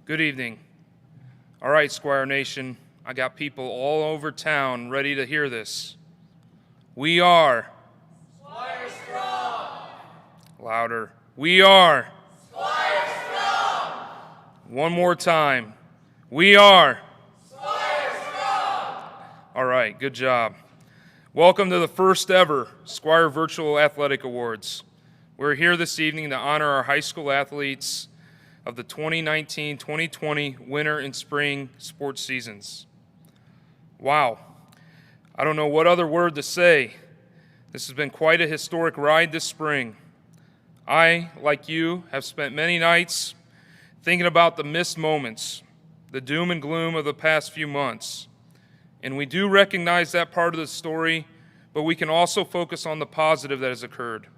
Good evening. All right, Squire Nation, I got people all over town ready to hear this. We are Squire Strong. Louder. We are Squire Strong. One more time. We are Squire Strong. All right, good job. Welcome to the first ever Squire Virtual Athletic Awards. We're here this evening to honor our high school athletes of the 2019-2020 winter and spring sports seasons. Wow, I don't know what other word to say. This has been quite a historic ride this spring. I, like you, have spent many nights thinking about the missed moments, the doom and gloom of the past few months. And we do recognize that part of the story, but we can also focus on the positive that has occurred.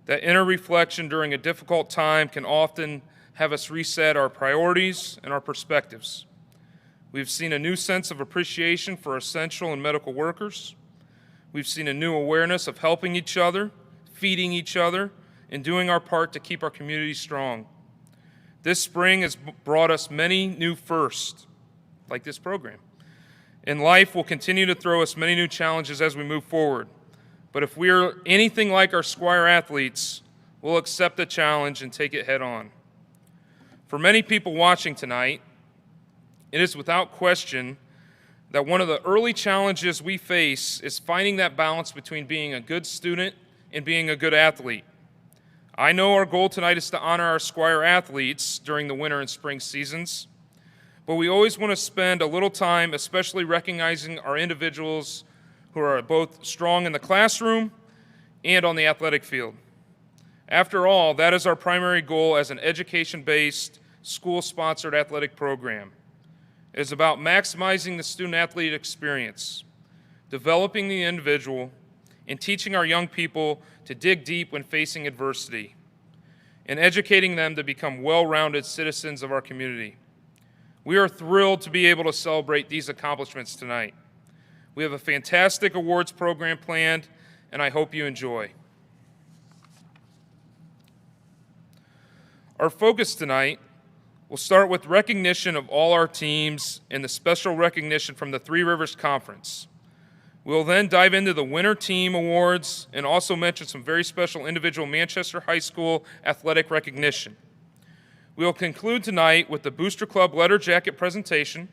That inner reflection during a difficult time can often have us reset our priorities and our perspectives. We've seen a new sense of appreciation for essential and medical workers. We've seen a new awareness of helping each other, feeding each other, and doing our part to keep our community strong. This spring has brought us many new firsts, like this program. And life will continue to throw us many new challenges as we move forward. But if we are anything like our Squire athletes, we'll accept the challenge and take it head on. For many people watching tonight, it is without question that one of the early challenges we face is finding that balance between being a good student and being a good athlete. I know our goal tonight is to honor our Squire athletes during the winter and spring seasons, but we always want to spend a little time especially recognizing our individuals who are both strong in the classroom and on the athletic field. After all, that is our primary goal as an education-based, school-sponsored athletic program. It is about maximizing the student-athlete experience, developing the individual, and teaching our young people to dig deep when facing adversity, and educating them to become well-rounded citizens of our community. We are thrilled to be able to celebrate these accomplishments tonight. We have a fantastic awards program planned, and I hope you enjoy. Our focus tonight will start with recognition of all our teams and the special recognition from the Three Rivers Conference. We'll then dive into the Winter Team Awards and also mention some very special individual Manchester High School athletic recognition. We'll conclude tonight with the Booster Club Letter Jacket presentation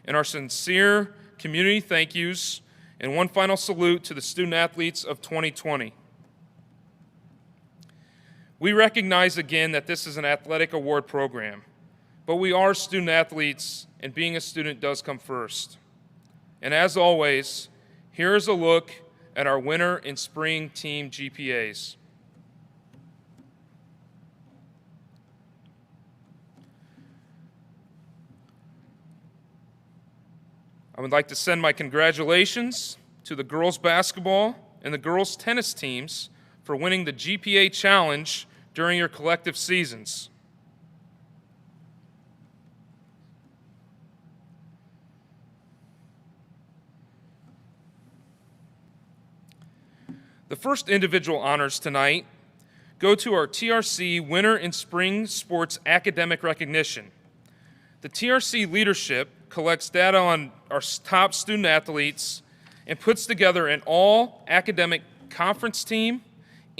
and our sincere community thank yous, and one final salute to the student athletes of 2020. We recognize again that this is an athletic award program, but we are student athletes, and being a student does come first. And as always, here is a look at our winter and spring team GPAs. I would like to send my congratulations to the girls basketball and the girls tennis teams for winning the GPA challenge during your collective seasons. The first individual honors tonight go to our TRC Winter and Spring Sports Academic Recognition. The TRC leadership collects data on our top student athletes and puts together an all-academic conference team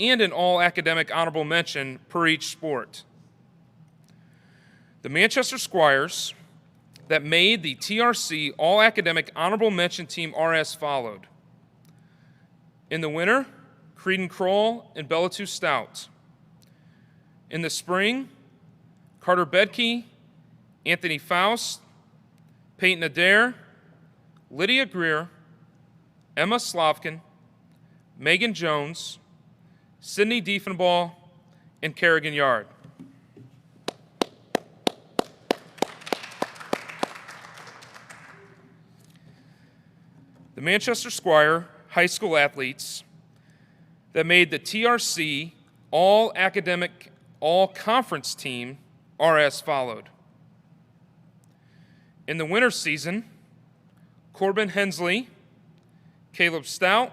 and an all-academic honorable mention per each sport. The Manchester Squires that made the TRC all-academic honorable mention team are as followed. In the winter, Creedon Kroll and Bellatu Stout. In the spring, Carter Bedke, Anthony Faust, Peyton Adair, Lydia Greer, Emma Slavkin, Megan Jones, Sydney Diefenball, and Kerrigan Yard. The Manchester Squire high school athletes that made the TRC all-academic, all-conference team are as followed. In the winter season, Corbin Hensley, Caleb Stout,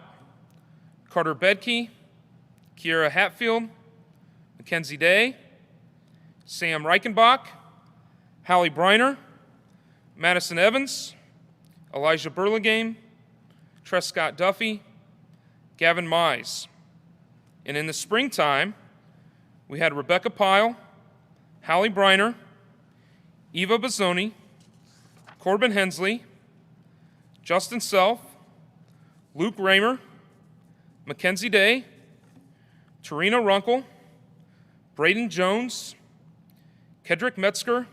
Carter Bedke, Kiera Hatfield, Mackenzie Day, Sam Reichenbach, Hallie Briner, Madison Evans, Elijah Burlingame, Trescott Duffy, Gavin Mize. And in the springtime, we had Rebecca Pyle, Hallie Briner, Eva Bazzoni, Corbin Hensley, Justin Self, Luke Raymer, Mackenzie Day, Tarina Runkle, Braden Jones, Kedrick Metzger,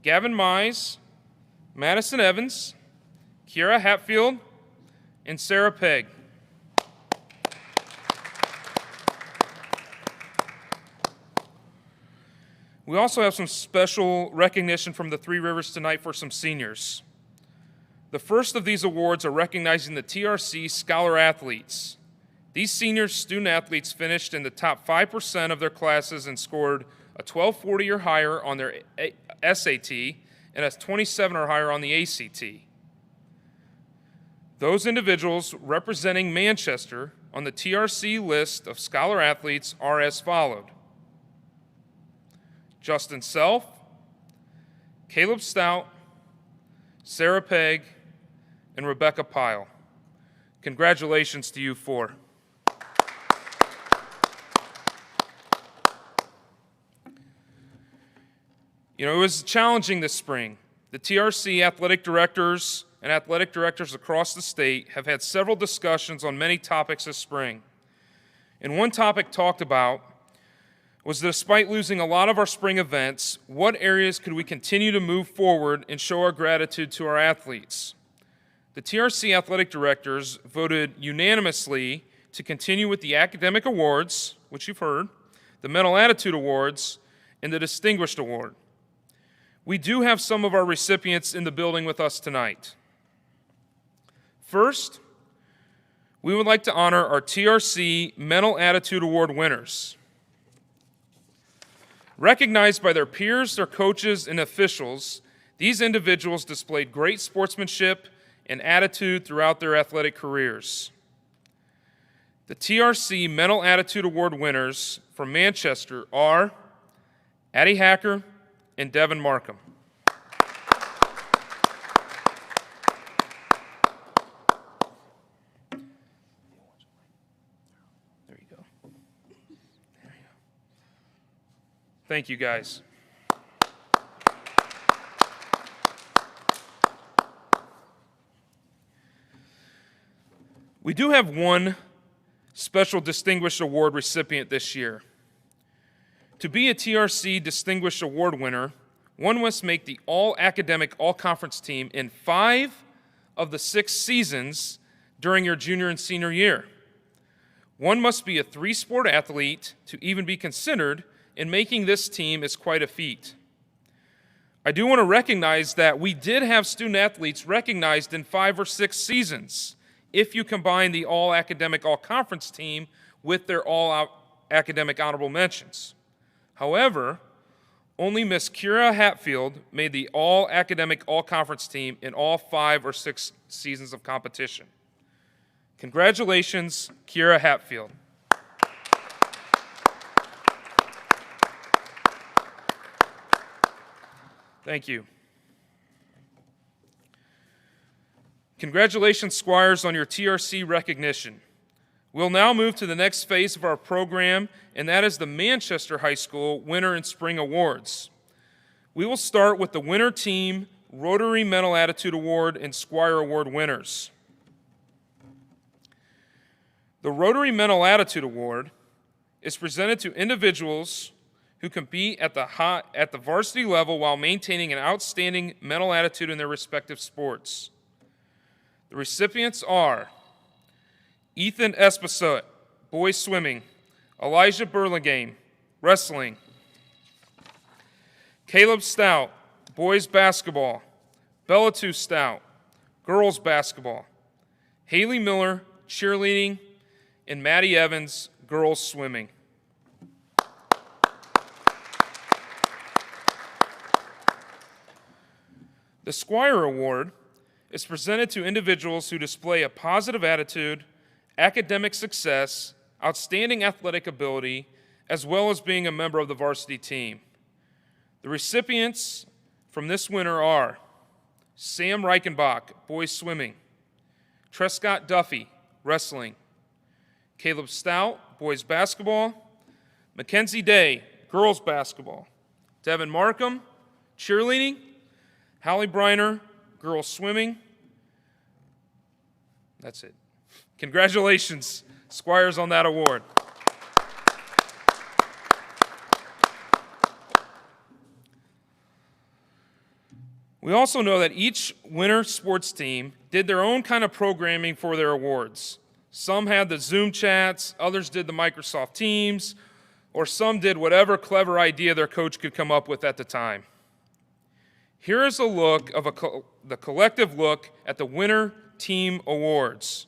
Gavin Mize, Madison Evans, Kiara Hatfield, and Sarah Pegg. We also have some special recognition from the Three Rivers tonight for some seniors. The first of these awards are recognizing the TRC Scholar Athletes. These senior student athletes finished in the top 5% of their classes and scored a 1240 or higher on their SAT and a 27 or higher on the ACT. Those individuals representing Manchester on the TRC list of scholar athletes are as followed: Justin Self, Caleb Stout, Sarah Pegg, and Rebecca Pyle. Congratulations to you four. You know, it was challenging this spring. The TRC athletic directors and athletic directors across the state have had several discussions on many topics this spring. And one topic talked about was that despite losing a lot of our spring events, what areas could we continue to move forward and show our gratitude to our athletes? The TRC athletic directors voted unanimously to continue with the academic awards, which you've heard, the mental attitude awards, and the distinguished award. We do have some of our recipients in the building with us tonight. First, we would like to honor our TRC Mental Attitude Award winners. Recognized by their peers, their coaches, and officials, these individuals displayed great sportsmanship and attitude throughout their athletic careers. The TRC Mental Attitude Award winners from Manchester are Addie Hacker and Devin Markham. There you go. There you go. Thank you, guys. We do have one special Distinguished Award recipient this year. To be a TRC Distinguished Award winner, one must make the All-Academic All-Conference team in 5 of the 6 seasons during your junior and senior year. One must be a 3-sport athlete to even be considered, and making this team is quite a feat. I do want to recognize that we did have student athletes recognized in 5 or 6 seasons, if you combine the All-Academic All-Conference team with their All-Academic Honorable Mentions. However, only Miss Kiara Hatfield made the All-Academic All-Conference team in all 5 or 6 seasons of competition. Congratulations, Kiara Hatfield. Thank you. Congratulations, Squires, on your TRC recognition. We'll now move to the next phase of our program, and that is the Manchester High School Winter and Spring Awards. We will start with the Winter Team Rotary Mental Attitude Award and Squire Award winners. The Rotary Mental Attitude Award is presented to individuals who compete at the varsity level while maintaining an outstanding mental attitude in their respective sports. The recipients are Ethan Esposito, boys swimming; Elijah Burlingame, wrestling; Caleb Stout, boys basketball; Bellatu Stout, girls basketball; Haley Miller, cheerleading; and Maddie Evans, girls swimming. The Squire Award is presented to individuals who display a positive attitude, academic success, outstanding athletic ability, as well as being a member of the varsity team. The recipients from this winter are Sam Reichenbach, boys swimming, Trescott Duffy, wrestling, Caleb Stout, boys basketball, Mackenzie Day, girls basketball, Devin Markham, cheerleading, Hallie Briner, girls swimming. That's it. Congratulations, Squires, on that award. We also know that each winter sports team did their own kind of programming for their awards. Some had the Zoom chats, others did the Microsoft Teams, or some did whatever clever idea their coach could come up with at the time. Here is a look of the collective look at the Winter Team Awards.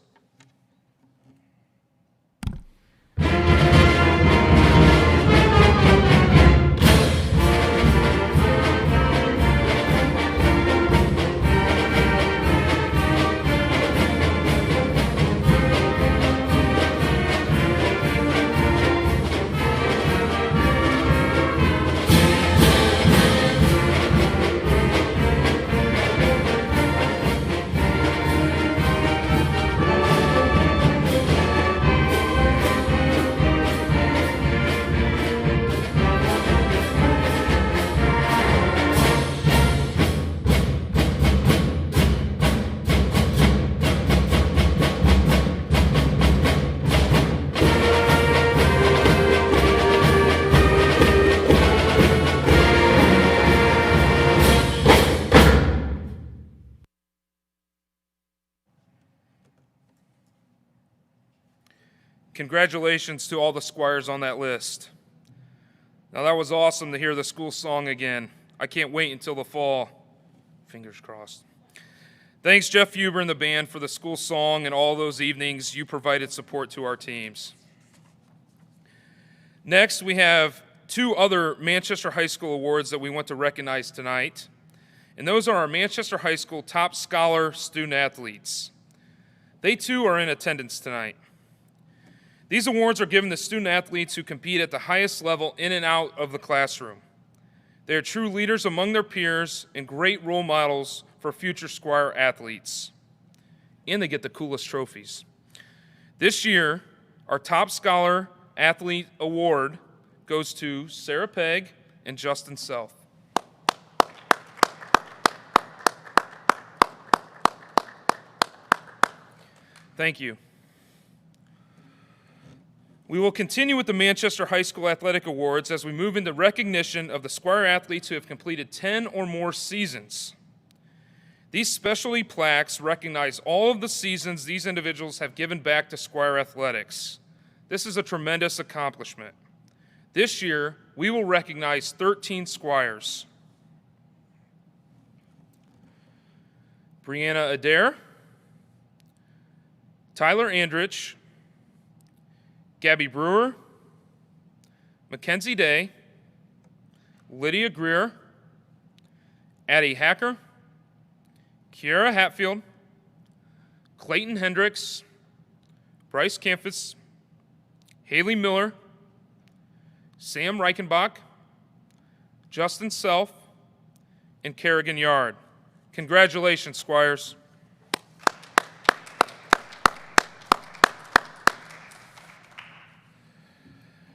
Congratulations to all the Squires on that list. Now, that was awesome to hear the school song again. I can't wait until the fall. Fingers crossed. Thanks, Jeff Huber and the band, for the school song and all those evenings you provided support to our teams. Next, we have two other Manchester High School awards that we want to recognize tonight, and those are our Manchester High School Top Scholar Student Athletes. They too are in attendance tonight. These awards are given to student athletes who compete at the highest level in and out of the classroom. They are true leaders among their peers and great role models for future Squire athletes. And they get the coolest trophies. This year, our Top Scholar Athlete Award goes to Sarah Pegg and Justin Self. Thank you. We will continue with the Manchester High School Athletic Awards as we move into recognition of the Squire athletes who have completed 10 or more seasons. These specialty plaques recognize all of the seasons these individuals have given back to Squire athletics. This is a tremendous accomplishment. This year, we will recognize 13 Squires. Brianna Adair, Tyler Andrich, Gabby Brewer, Mackenzie Day, Lydia Greer, Addie Hacker, Kiara Hatfield, Clayton Hendricks, Bryce Campus, Haley Miller, Sam Reichenbach, Justin Self, and Kerrigan Yard. Congratulations, Squires.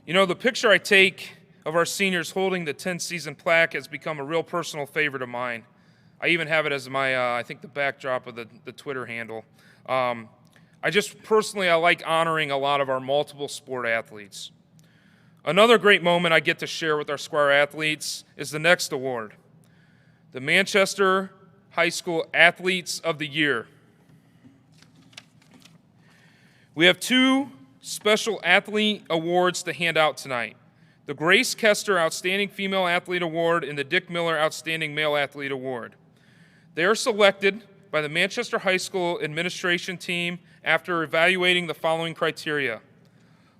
You know, the picture I take of our seniors holding the 10-season plaque has become a real personal favorite of mine. I even have it as my, I think, the backdrop of the Twitter handle. I like honoring a lot of our multiple sport athletes. Another great moment I get to share with our Squire athletes is the next award, the Manchester High School Athletes of the Year. We have two special athlete awards to hand out tonight. The Grace Kester Outstanding Female Athlete Award and the Dick Miller Outstanding Male Athlete Award. They are selected by the Manchester High School administration team after evaluating the following criteria.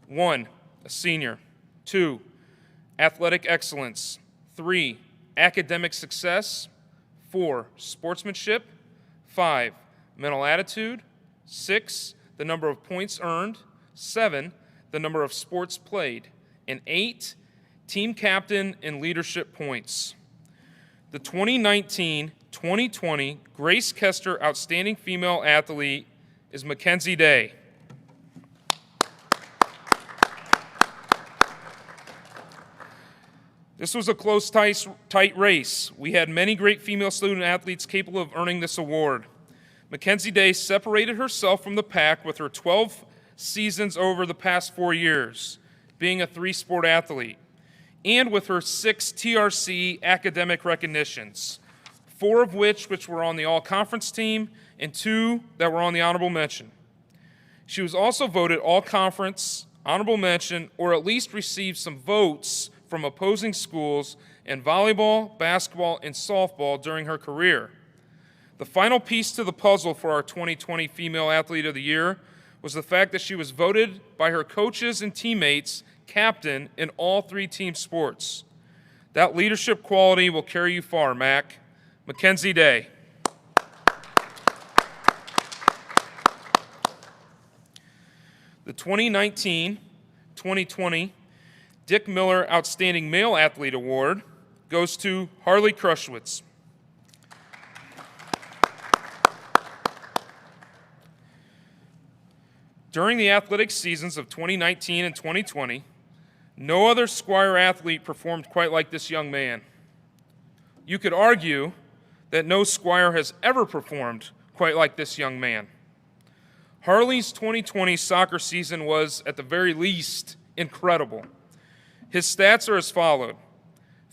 1, a senior. 2, athletic excellence. 3, academic success. 4, sportsmanship. 5, mental attitude. 6, the number of points earned. 7, the number of sports played. And 8, team captain and leadership points. The 2019-2020 Grace Kester Outstanding Female Athlete is Mackenzie Day. This was a close, tight race. We had many great female student athletes capable of earning this award. Mackenzie Day separated herself from the pack with her 12 seasons over the past 4 years, being a 3-sport athlete, and with her 6 TRC academic recognitions, 4 of which were on the All-Conference team and 2 that were on the honorable mention. She was also voted All-Conference, honorable mention, or at least received some votes from opposing schools in volleyball, basketball, and softball during her career. The final piece to the puzzle for our 2020 Female Athlete of the Year was the fact that she was voted by her coaches and teammates captain in all 3 team sports. That leadership quality will carry you far, Mac. Mackenzie Day. The 2019-2020 Dick Miller Outstanding Male Athlete Award goes to Harley Krushwitz. During the athletic seasons of 2019 and 2020, no other Squire athlete performed quite like this young man. You could argue that no Squire has ever performed quite like this young man. Harley's 2020 soccer season was, at the very least, incredible. His stats are as follows: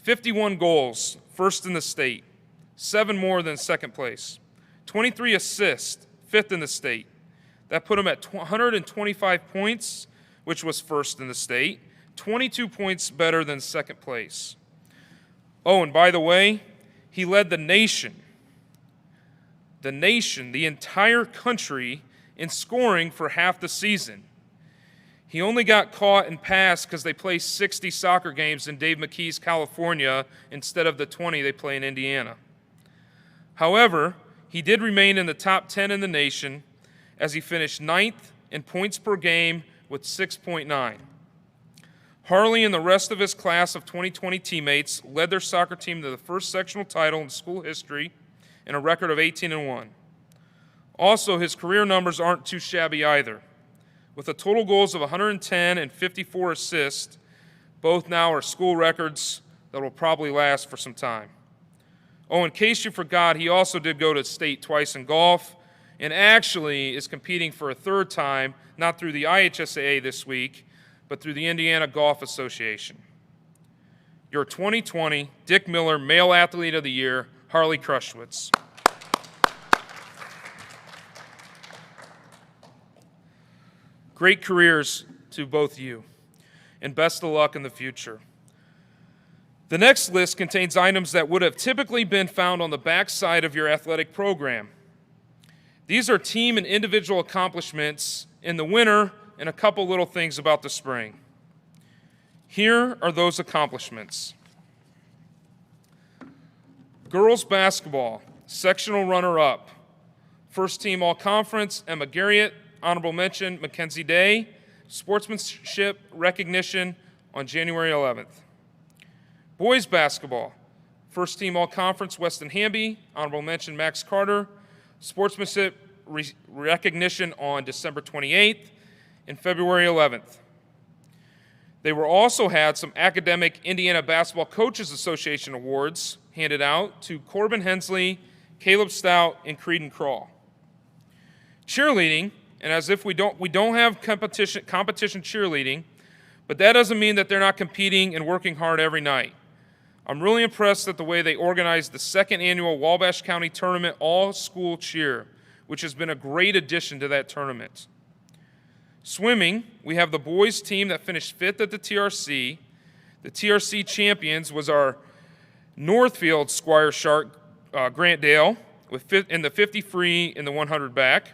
51 goals, first in the state, 7 more than second place, 23 assists, 5th in the state. That put him at 125 points, which was first in the state, 22 points better than second place. Oh, and by the way, he led the nation, the entire country, in scoring for half the season. He only got caught and passed because they play 60 soccer games in Dave McKee's California instead of the 20 they play in Indiana. However, he did remain in the top 10 in the nation as he finished 9th in points per game with 6.9. Harley and the rest of his class of 2020 teammates led their soccer team to the first sectional title in school history and a record of 18-1. Also, his career numbers aren't too shabby either. With a total goals of 110 and 54 assists, both now are school records that will probably last for some time. Oh, in case you forgot, he also did go to state twice in golf and actually is competing for a 3rd time, not through the IHSAA this week, but through the Indiana Golf Association. Your 2020 Dick Miller Male Athlete of the Year, Harley Krushwitz. Great careers to both of you, and best of luck in the future. The next list contains items that would have typically been found on the back side of your athletic program. These are team and individual accomplishments in the winter and a couple little things about the spring. Here are those accomplishments. Girls basketball, sectional runner-up. First team all-conference, Emma Garriott. Honorable mention, Mackenzie Day. Sportsmanship recognition on January 11th. Boys basketball, first team all-conference, Weston Hamby. Honorable mention, Max Carter. Sportsmanship recognition on December 28th and February 11th. They were also had some academic Indiana Basketball Coaches Association awards handed out to Corbin Hensley, Caleb Stout, and Creedon Crawl. Cheerleading, and as if we don't have competition cheerleading, but that doesn't mean that they're not competing and working hard every night. I'm really impressed at the way they organized the 2nd annual Wabash County Tournament All-School Cheer, which has been a great addition to that tournament. Swimming, we have the boys team that finished 5th at the TRC. The TRC champions was our Northfield Squire Shark, Grant Dale, in the 50 free and the 100 back.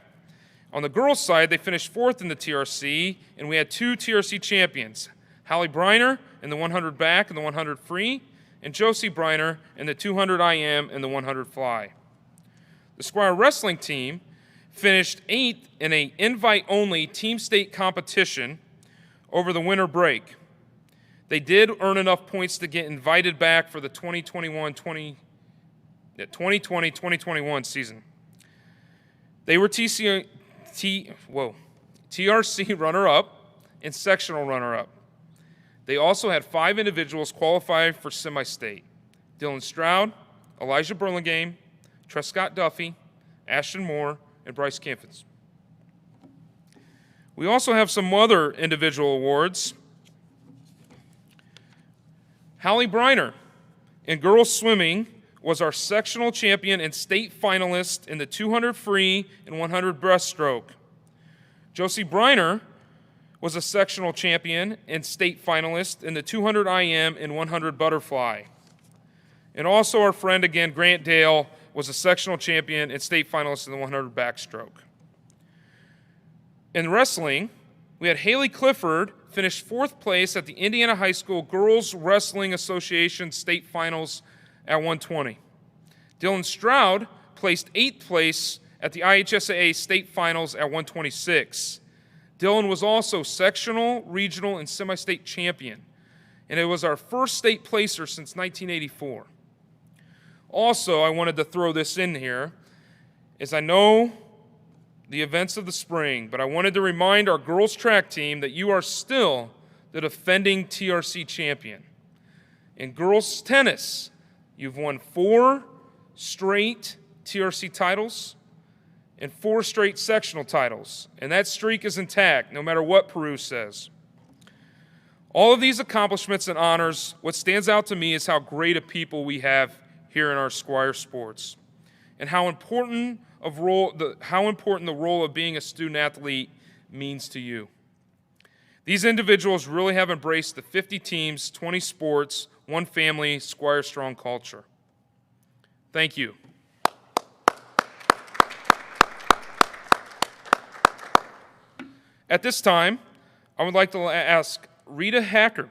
On the girls' side, they finished 4th in the TRC, and we had 2 TRC champions, Hallie Briner in the 100 back and the 100 free, and Josie Briner in the 200 IM and the 100 fly. The Squire wrestling team finished 8th in an invite-only team state competition over the winter break. They did earn enough points to get invited back for the 2021-20 2020-2021 season. They were TRC runner-up and sectional runner-up. They also had 5 individuals qualify for semi-state: Dylan Stroud, Elijah Burlingame, Trescott Duffy, Ashton Moore, and Bryce Campins. We also have some other individual awards. Hallie Briner in girls swimming was our sectional champion and state finalist in the 200 free and 100 breaststroke. Josie Briner was a sectional champion and state finalist in the 200 IM and 100 butterfly. And also our friend again, Grant Dale, was a sectional champion and state finalist in the 100 backstroke. In wrestling, we had Haley Clifford finish 4th place at the Indiana High School Girls Wrestling Association State Finals at 120. Dylan Stroud placed 8th place at the IHSAA State Finals at 126. Dylan was also sectional, regional, and semi-state champion, and it was our first state placer since 1984. Also, I wanted to throw this in here, as I know the events of the spring, but I wanted to remind our girls track team that you are still the defending TRC champion. In girls tennis, you've won 4 straight TRC titles and 4 straight sectional titles, and that streak is intact no matter what Peru says. All of these accomplishments and honors, what stands out to me is how great a people we have here in our Squire sports, and how important the role of being a student athlete means to you. These individuals really have embraced the 50 teams, 20 sports, 1 family, Squire strong culture. Thank you. At this time, I would like to ask Rita Hacker,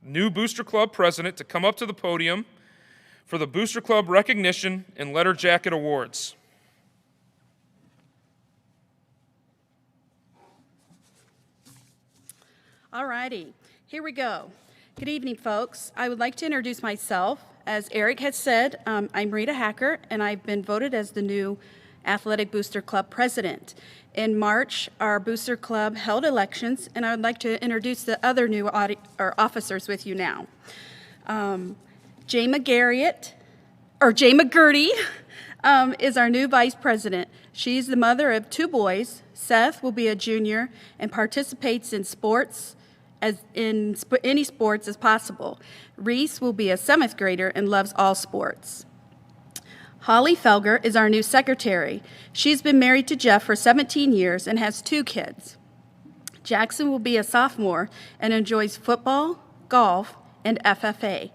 new Booster Club president, to come up to the podium for the Booster Club Recognition and Letter Jacket Awards. All righty, here we go. Good evening, folks. I would like to introduce myself. As Eric has said, I'm Rita Hacker, and I've been voted as the new Athletic Booster Club president. In March, our Booster Club held elections, and I would like to introduce the other new officers with you now. Jay McGurty is our new vice president. She's the mother of 2 boys. Seth will be a junior and participates in sports, any sports as possible. Reese will be a 7th grader and loves all sports. Holly Felger is our new secretary. She's been married to Jeff for 17 years and has 2 kids. Jackson will be a sophomore and enjoys football, golf, and FFA.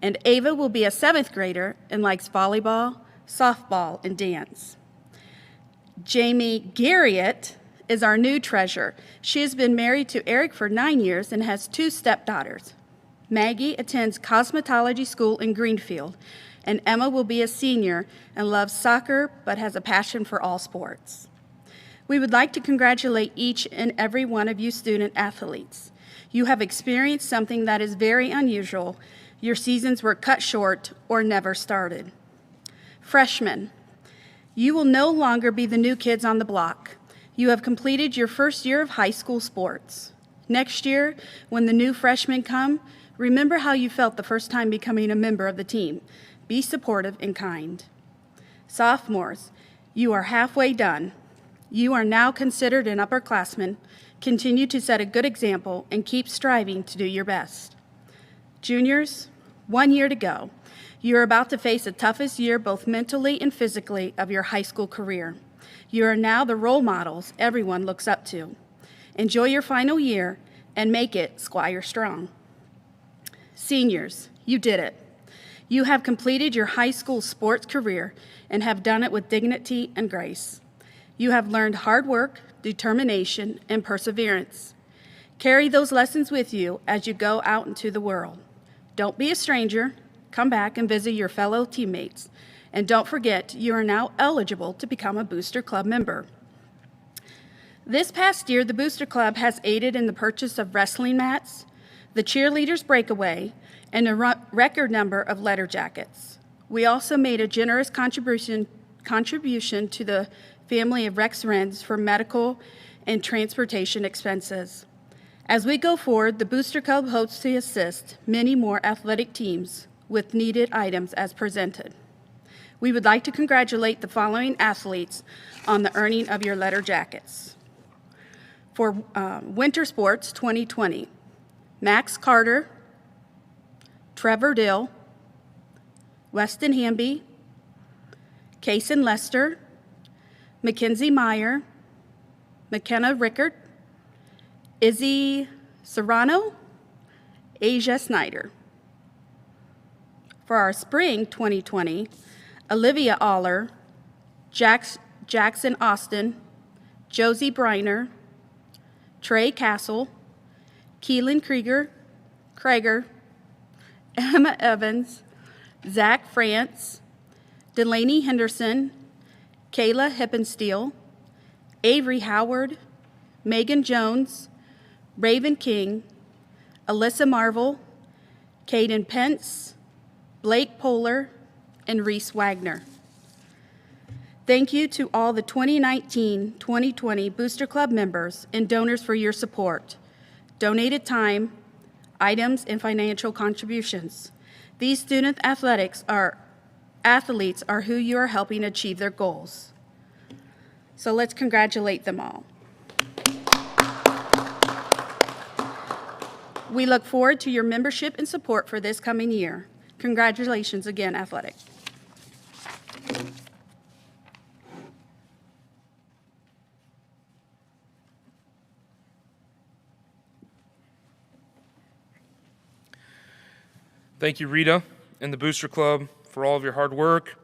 And Ava will be a 7th grader and likes volleyball, softball, and dance. Jamie Garriott is our new treasurer. She has been married to Eric for 9 years and has 2 stepdaughters. Maggie attends cosmetology school in Greenfield, and Emma will be a senior and loves soccer but has a passion for all sports. We would like to congratulate each and every one of you student athletes. You have experienced something that is very unusual. Your seasons were cut short or never started. Freshmen, you will no longer be the new kids on the block. You have completed your first year of high school sports. Next year, when the new freshmen come, remember how you felt the first time becoming a member of the team. Be supportive and kind. Sophomores, you are halfway done. You are now considered an upperclassman. Continue to set a good example and keep striving to do your best. Juniors, 1 year to go. You are about to face the toughest year both mentally and physically of your high school career. You are now the role models everyone looks up to. Enjoy your final year and make it Squire strong. Seniors, you did it. You have completed your high school sports career and have done it with dignity and grace. You have learned hard work, determination, and perseverance. Carry those lessons with you as you go out into the world. Don't be a stranger. Come back and visit your fellow teammates. And don't forget, you are now eligible to become a Booster Club member. This past year, the Booster Club has aided in the purchase of wrestling mats, the cheerleaders breakaway, and a record number of letter jackets. We also made a generous contribution to the family of Rex Renz for medical and transportation expenses. As we go forward, the Booster Club hopes to assist many more athletic teams with needed items as presented. We would like to congratulate the following athletes on the earning of your letter jackets. For Winter Sports 2020, Max Carter, Trevor Dill, Weston Hamby, Kason Lester, Mackenzie Meyer, McKenna Rickard, Izzy Serrano, Asia Snyder. For our Spring 2020, Olivia Aller, Jackson Austin, Josie Briner, Trey Castle, Keelan Krager, Emma Evans, Zach France, Delaney Henderson, Kayla Hippensteel, Avery Howard, Megan Jones, Raven King, Alyssa Marvel, Caden Pence, Blake Poehler, and Reese Wagner. Thank you to all the 2019-2020 Booster Club members and donors for your support, donated time, items, and financial contributions. These student athletes are who you are helping achieve their goals. So let's congratulate them all. We look forward to your membership and support for this coming year. Congratulations again, Athletic. Thank you, Rita, and the Booster Club for all of your hard work.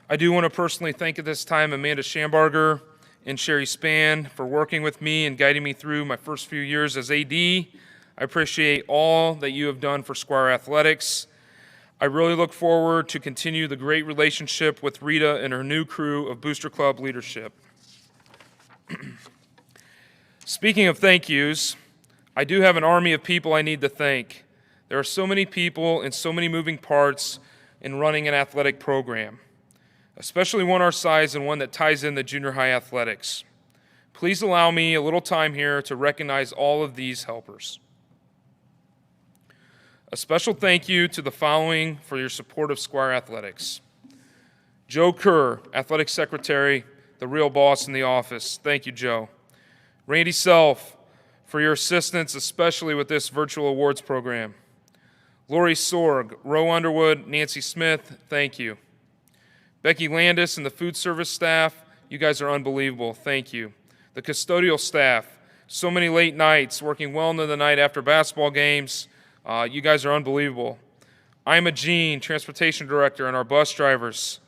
I do want to personally thank at this time Amanda Schambarger and Sherry Spann for working with me and guiding me through my first few years as AD. I appreciate all that you have done for Squire Athletics. I really look forward to continue the great relationship with Rita and her new crew of Booster Club leadership. Speaking of thank yous, I do have an army of people I need to thank. There are so many people and so many moving parts in running an athletic program, especially one our size and one that ties in the junior high athletics. Please allow me a little time here to recognize all of these helpers. A special thank you to the following for your support of Squire Athletics. Joe Kerr, Athletic Secretary, the real boss in the office. Thank you, Joe. Randy Self, for your assistance, especially with this virtual awards program. Lori Sorg, Roe Underwood, Nancy Smith, thank you. Becky Landis and the food service staff, you guys are unbelievable, thank you. The custodial staff, so many late nights, working well into the night after basketball games, you guys are unbelievable. Ima Jean, Transportation Director, and our bus drivers.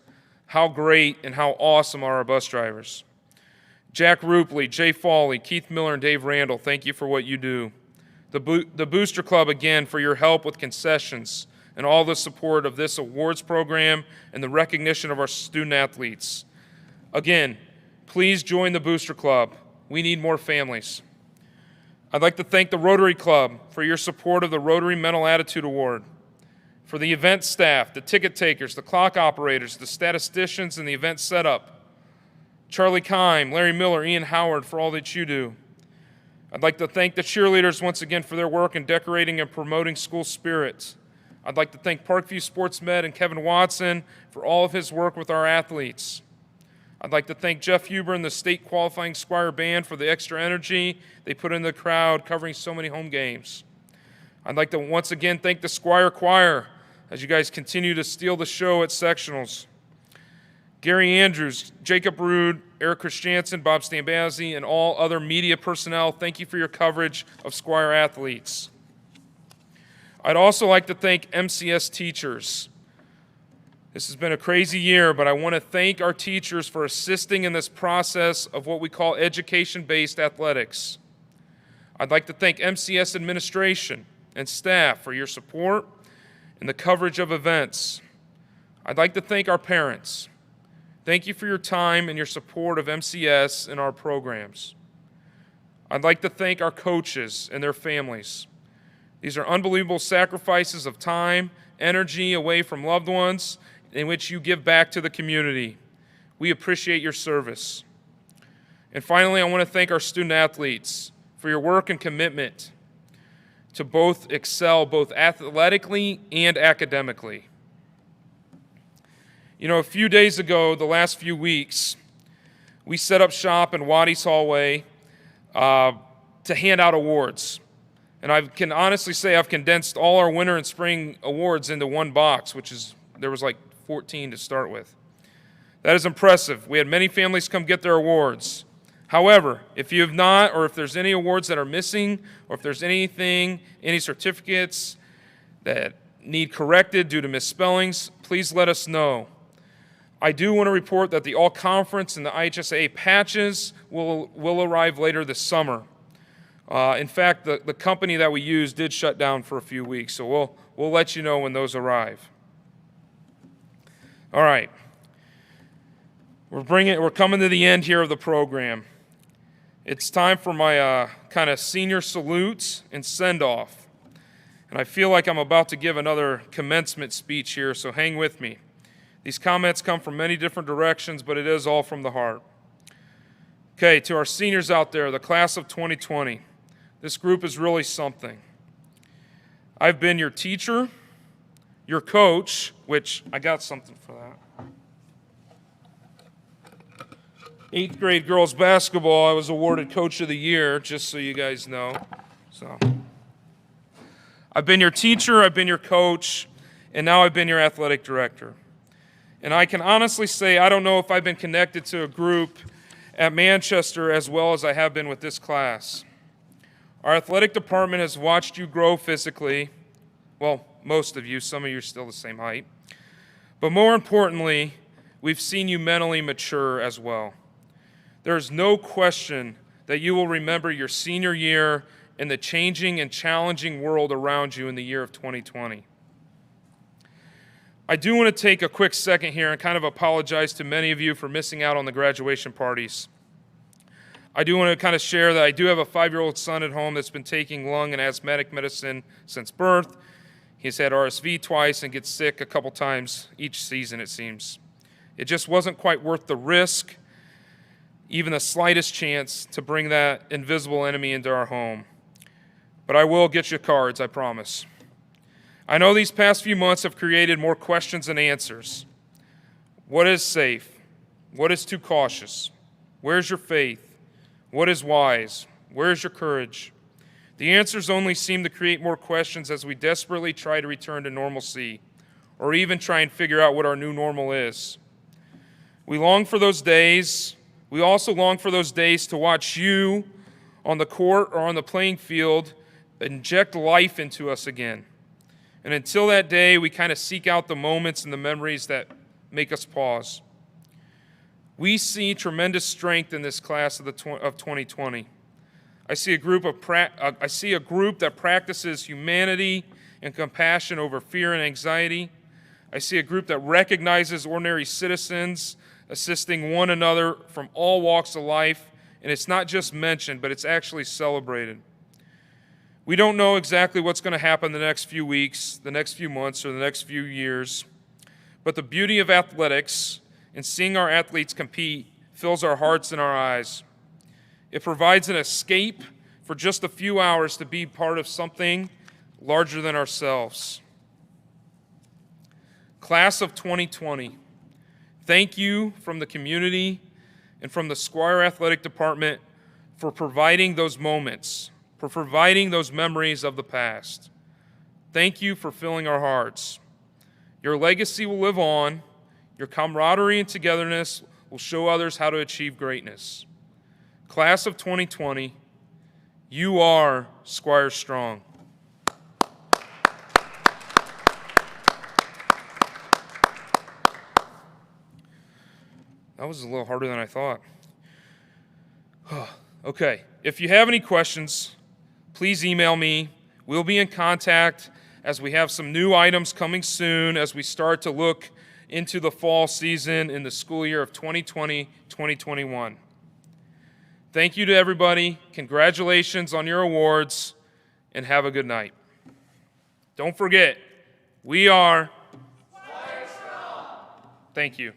How great and how awesome are our bus drivers. Jack Rupley, Jay Foley, Keith Miller, and Dave Randall, thank you for what you do. The Booster Club, again, for your help with concessions and all the support of this awards program and the recognition of our student athletes. Again, please join the Booster Club. We need more families. I'd like to thank the Rotary Club for your support of the Rotary Mental Attitude Award, for the event staff, the ticket takers, the clock operators, the statisticians, and the event setup. Charlie Kime, Larry Miller, Ian Howard, for all that you do. I'd like to thank the cheerleaders once again for their work in decorating and promoting school spirit. I'd like to thank Parkview Sports Med and Kevin Watson for all of his work with our athletes. I'd like to thank Jeff Huber and the state qualifying Squire Band for the extra energy they put in the crowd covering so many home games. I'd like to once again thank the Squire Choir as you guys continue to steal the show at sectionals. Gary Andrews, Jacob Rude, Eric Christiansen, Bob Stambazzi, and all other media personnel, thank you for your coverage of Squire Athletes. I'd also like to thank MCS teachers. This has been a crazy year, but I want to thank our teachers for assisting in this process of what we call education-based athletics. I'd like to thank MCS administration and staff for your support and the coverage of events. I'd like to thank our parents. Thank you for your time and your support of MCS and our programs. I'd like to thank our coaches and their families. These are unbelievable sacrifices of time, energy away from loved ones, in which you give back to the community. We appreciate your service. And finally, I want to thank our student athletes for your work and commitment to both excel both athletically and academically. You know, a few days ago, the last few weeks, we set up shop in Waddy's hallway to hand out awards. And I can honestly say I've condensed all our winter and spring awards into one box, there was like 14 to start with. That is impressive. We had many families come get their awards. However, if you have not, or if there's any awards that are missing, or if there's any certificates that need corrected due to misspellings, please let us know. I do want to report that the All-Conference and the IHSAA patches will arrive later this summer. In fact, the company that we use did shut down for a few weeks, so we'll let you know when those arrive. All right. We're coming to the end here of the program. It's time for my kind of senior salutes and send-off. And I feel like I'm about to give another commencement speech here, so hang with me. These comments come from many different directions, but it is all from the heart. Okay, to our seniors out there, the class of 2020, this group is really something. I've been your teacher, your coach, which I got something for that. 8th grade girls basketball, I was awarded Coach of the Year, just so you guys know. So, I've been your teacher, I've been your coach, and now I've been your athletic director. And I can honestly say I don't know if I've been connected to a group at Manchester as well as I have been with this class. Our athletic department has watched you grow physically. Well, most of you, some of you are still the same height. But more importantly, we've seen you mentally mature as well. There's no question that you will remember your senior year and the changing and challenging world around you in the year of 2020. I do want to take a quick second here and kind of apologize to many of you for missing out on the graduation parties. I do want to kind of share that I do have a 5-year-old son at home that's been taking lung and asthmatic medicine since birth. He's had RSV twice and gets sick a couple times each season, it seems. It just wasn't quite worth the risk, even the slightest chance, to bring that invisible enemy into our home. But I will get you cards, I promise. I know these past few months have created more questions than answers. What is safe? What is too cautious? Where's your faith? What is wise? Where's your courage? The answers only seem to create more questions as we desperately try to return to normalcy, or even try and figure out what our new normal is. We long for those days. We also long for those days to watch you on the court or on the playing field inject life into us again. And until that day, we kind of seek out the moments and the memories that make us pause. We see tremendous strength in this class of 2020. I see a group that practices humanity and compassion over fear and anxiety. I see a group that recognizes ordinary citizens assisting one another from all walks of life, and it's not just mentioned, but it's actually celebrated. We don't know exactly what's going to happen the next few weeks, the next few months, or the next few years, but the beauty of athletics and seeing our athletes compete fills our hearts and our eyes. It provides an escape for just a few hours to be part of something larger than ourselves. Class of 2020, thank you from the community and from the Squire Athletic Department for providing those moments, for providing those memories of the past. Thank you for filling our hearts. Your legacy will live on. Your camaraderie and togetherness will show others how to achieve greatness. Class of 2020, you are Squire Strong. That was a little harder than I thought. Okay, if you have any questions, please email me. We'll be in contact as we have some new items coming soon as we start to look into the fall season in the school year of 2020-2021. Thank you to everybody. Congratulations on your awards, and have a good night. Don't forget, we are Squire Strong! Thank you.